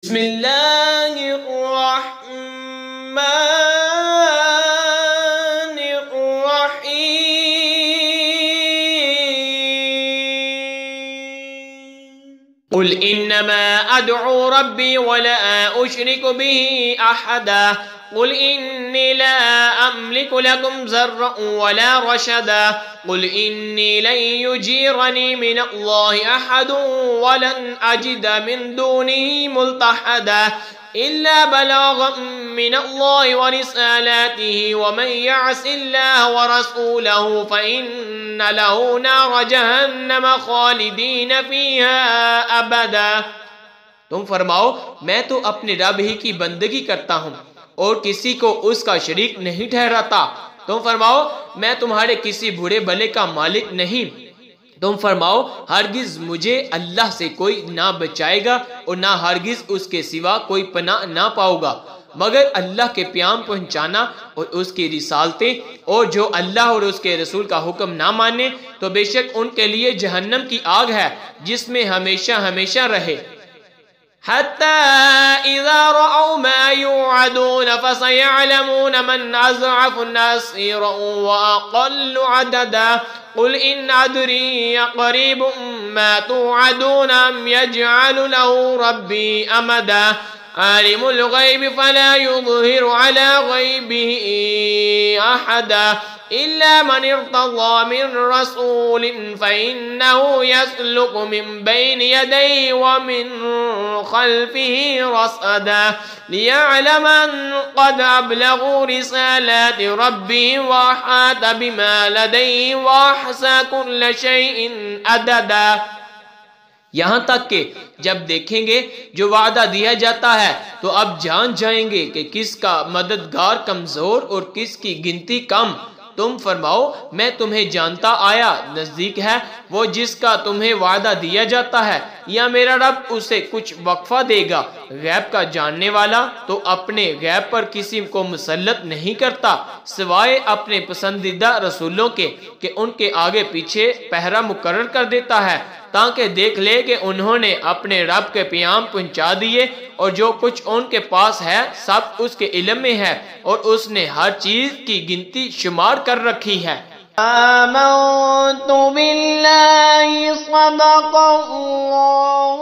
بسم اللہ الرحمن الرحیم قل انما ادعو ربی ولا اشرک به احدا قل انی لا املک لکم ضرا ولا رشدا قل انی لن یجیرنی من اللہ احد ولن اجد من دونه ملتحدا الا بلاغا من اللہ ورسالاته ومن يعص اللہ ورسوله فإن له نار جہنم خالدین فیہا ابدا۔ تم فرماؤ میں تو اپنے رب ہی کی بندگی کرتا ہوں اور کسی کو اس کا شریک نہیں ٹھہراتا۔ تم فرماؤ میں تمہارے کسی برے بھلے کا مالک نہیں۔ تم فرماؤ ہرگز مجھے اللہ سے کوئی نہ بچائے گا اور نہ ہرگز اس کے سوا کوئی پناہ نہ پاؤ گا مگر اللہ کے پیام پہنچانا اور اس کی رسالتیں، اور جو اللہ اور اس کے رسول کا حکم نہ مانے تو بے شک ان کے لیے جہنم کی آگ ہے جس میں ہمیشہ ہمیشہ رہے۔ حتى إذا رأوا ما يوعدون فسيعلمون من أضعف نصيرا وأقل عددا قل إن أدري قريب ما توعدون أم يجعل له ربي أمدا عالم الغيب فلا يظهر على غيبه أحدا إلا من ارتضى من رسول فإنه يسلك من بين يديه ومن خلفه رصدا ليعلم أن قد أبلغوا رسالات ربهم وأحاط بما لديه وأحصى كل شيء عددا۔ یہاں تک کہ جب دیکھیں گے جو وعدہ دیا جاتا ہے تو اب جان جائیں گے کہ کس کا مددگار کمزور اور کس کی گنتی کم۔ تم فرماؤ میں تمہیں جانتا آیا نزدیک ہے وہ جس کا تمہیں وعدہ دیا جاتا ہے، یا میرا رب اسے کچھ وقفہ دے گا۔ غیب کا جاننے والا تو اپنے غیب پر کسی کو مسلط نہیں کرتا سوائے اپنے پسندیدہ رسولوں کے کہ ان کے آگے پیچھے پہرا مقرر کر دیتا ہے تاکہ دیکھ لے کہ انہوں نے اپنے رب کے پیام پہنچا دیے، اور جو کچھ ان کے پاس ہے سب اس کے علم میں ہے اور اس نے ہر چیز کی گنتی شمار کر رکھی ہے۔ آمنت باللہ صدق اللہ